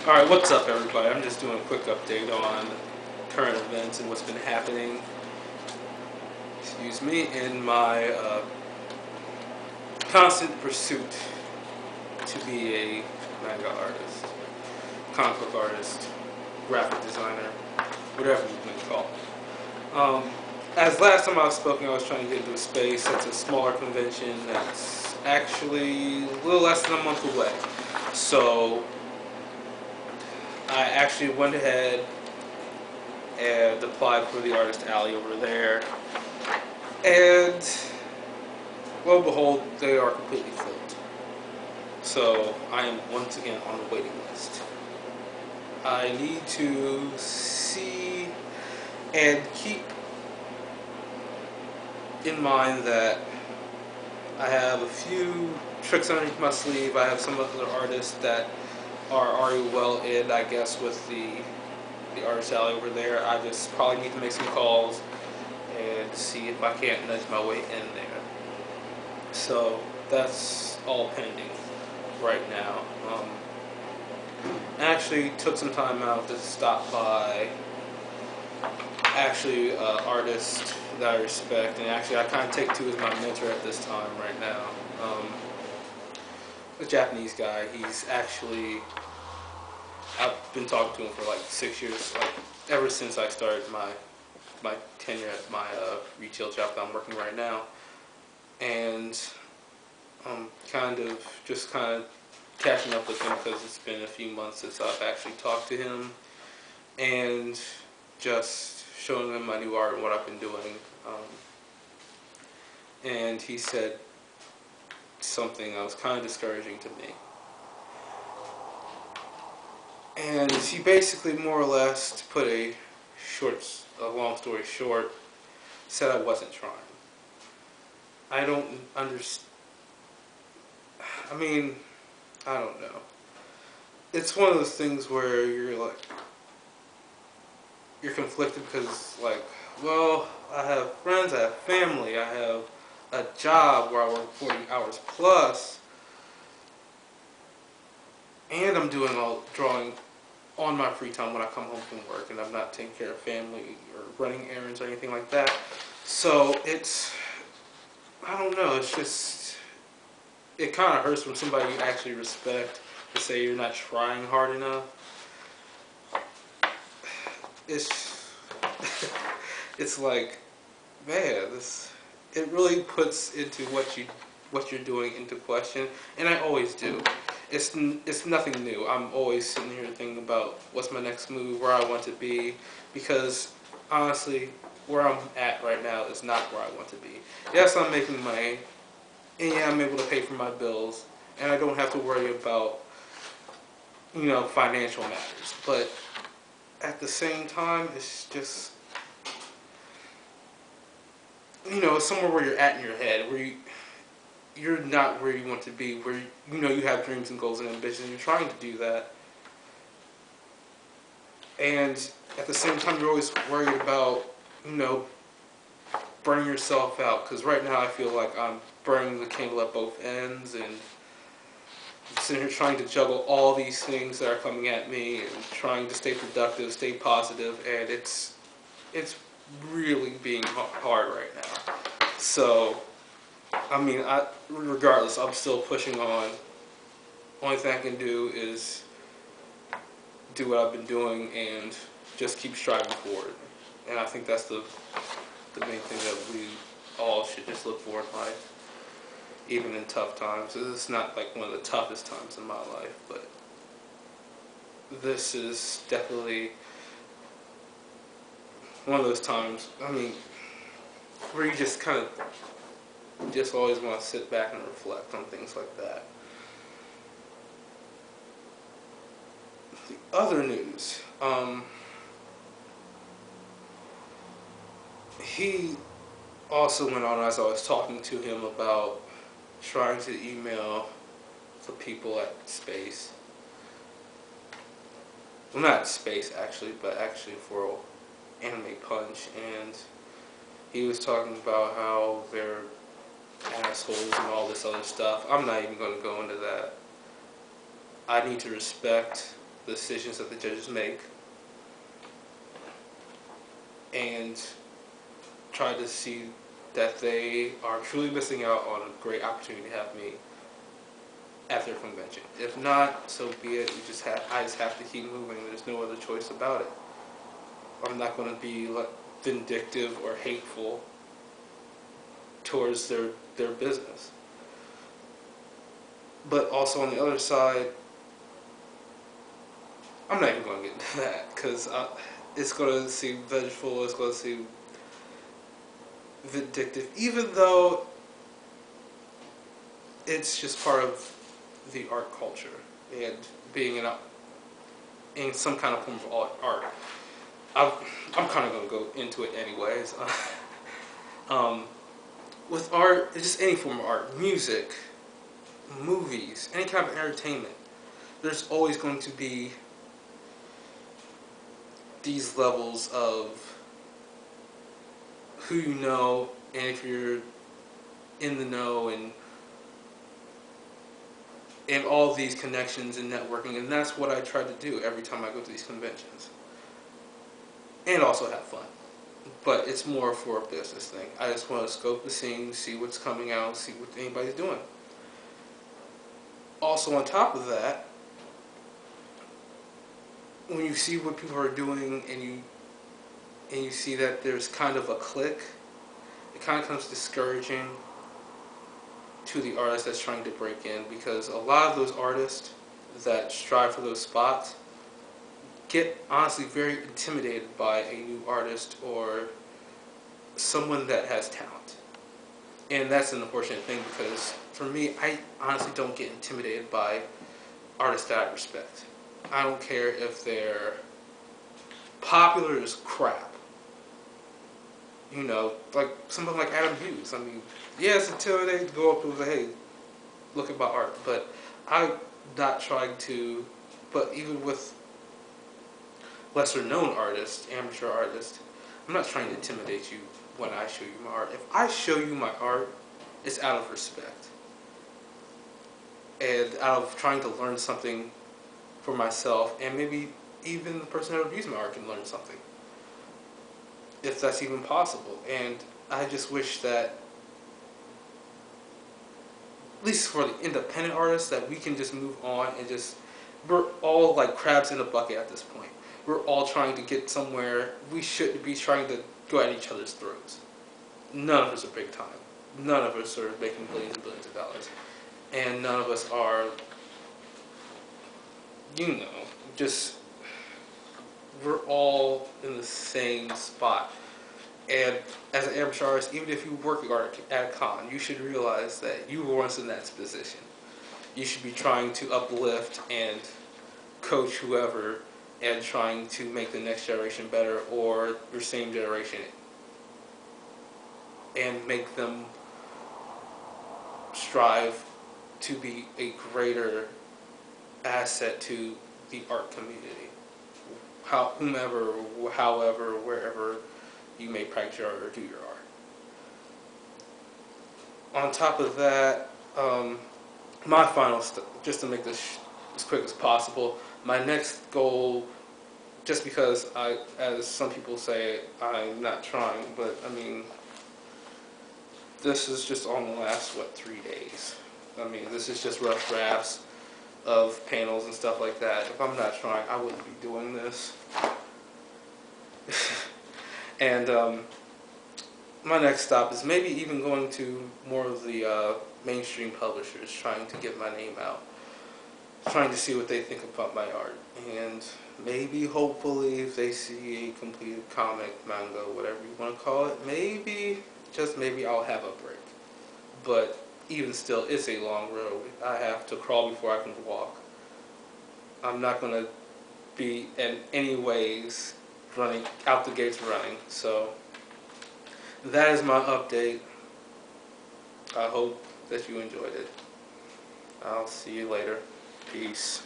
Alright, what's up everybody? I'm just doing a quick update on current events and what's been happening, excuse me, in my constant pursuit to be a manga artist, comic book artist, graphic designer, whatever you can call it. As last time I was spoken, I was trying to get into a space that's a smaller convention that's actually a little less than a month away. So I actually went ahead and applied for the Artist Alley over there, and lo and behold, they are completely filled. So I am once again on the waiting list. I need to see and keep in mind that I have a few tricks underneath my sleeve. I have some other artists that are already well in, I guess, with the Artist Alley over there. I just probably need to make some calls and see if I can't nudge my way in there. So that's all pending right now. I actually took some time out to stop by an artist that I respect, and actually I kind of take to as my mentor at this time right now. A Japanese guy. He's actually, I've been talking to him for like 6 years, like ever since I started my tenure at my retail job that I'm working right now, and I'm kind of catching up with him because it's been a few months since I've actually talked to him, and just showing him my new art and what I've been doing. And he said something that was kind of discouraging to me. And he basically more or less, to put a long story short, said I wasn't trying. I don't understand. I mean, I don't know. It's one of those things where you're conflicted because, like, well, I have friends, I have family, I have a job where I work 40 hours plus, and I'm doing all drawing on my free time when I come home from work, and I'm not taking care of family or running errands or anything like that. So it's, I don't know, it's just, it kind of hurts when somebody you actually respect to say you're not trying hard enough. It's like, man, it really puts into what you're doing into question, and I always do. It's nothing new. I'm always sitting here thinking about what's my next move, where I want to be, because honestly, where I'm at right now is not where I want to be. Yes, I'm making money, and yeah, I'm able to pay for my bills, and I don't have to worry about, financial matters. But at the same time, it's just, it's somewhere where you're at in your head, where you're not where you want to be, where you have dreams and goals and ambitions, and you're trying to do that, and at the same time you're always worried about burning yourself out, because right now I feel like I'm burning the candle at both ends, and I'm sitting here trying to juggle all these things that are coming at me and trying to stay productive, stay positive, and it's really being hard right now. So I mean, regardless, I'm still pushing on. Only thing I can do is do what I've been doing and just keep striving forward. And I think that's the main thing that we all should just look for in life, even in tough times. It's not like one of the toughest times in my life, but this is definitely one of those times, I mean, where you just kind of just always want to sit back and reflect on things like that. The other news, he also went on, as I was talking to him, about trying to email the people at Space. Well, not Space actually, but actually for Anime Punch, and he was talking about how they're assholes and all this other stuff. I'm not even going to go into that. I need to respect the decisions that the judges make and try to see that they are truly missing out on a great opportunity to have me at their convention. If not, so be it. I just have to keep moving. There's no other choice about it. I'm not going to be vindictive or hateful towards their business. But also on the other side, I'm not even going to get into that because it's going to seem vengeful. It's going to seem vindictive, even though it's just part of the art culture and being in some kind of form of art. I'm kind of going to go into it anyways. With art, it's just any form of art, music, movies, any kind of entertainment. There's always going to be these levels of who you know, and if you're in the know, and all these connections and networking, and that's what I try to do every time I go to these conventions. And also have fun. But it's more for a business thing. I just want to scope the scene, see what's coming out, see what anybody's doing. Also on top of that, when you see what people are doing and you see that there's kind of a clique, it kind of becomes discouraging to the artist that's trying to break in, because a lot of those artists that strive for those spots get honestly very intimidated by a new artist or someone that has talent. And that's an unfortunate thing, because for me, I honestly don't get intimidated by artists that I respect. I don't care if they're popular as crap. You know, like someone like Adam Hughes. I mean, yeah, it's intimidating to go up to and say, hey, look at my art. But I'm not trying to, but even with lesser known artists, amateur artists, I'm not trying to intimidate you when I show you my art. If I show you my art, it's out of respect. And out of trying to learn something for myself, and maybe even the person that reviews my art can learn something, if that's even possible. And I just wish that, at least for the independent artists, that we can just move on and just, we're all like crabs in a bucket at this point. We're all trying to get somewhere. We shouldn't be trying to go at each other's throats. None of us are big time. None of us are making billions and billions of dollars. And none of us are, you know, just, we're all in the same spot. And as an amateur artist, even if you work at a con, you should realize that you were once in that position. You should be trying to uplift and coach whoever and trying to make the next generation better, or your same generation, and make them strive to be a greater asset to the art community. Whomever, however, wherever you may practice your art or do your art. On top of that, my final just to make this as quick as possible, my next goal, just because as some people say, I'm not trying, but I mean, this is just on the last, 3 days. I mean, this is just rough drafts of panels and stuff like that. If I'm not trying, I wouldn't be doing this. And my next stop is maybe even going to more of the mainstream publishers, trying to get my name out, trying to see what they think about my art, and maybe, hopefully, if they see a completed comic, manga, whatever you want to call it, maybe, just maybe, I'll have a break. But even still, it's a long road. I have to crawl before I can walk. I'm not going to be in any ways running out the gates running. So that is my update. I hope that you enjoyed it. I'll see you later. Peace.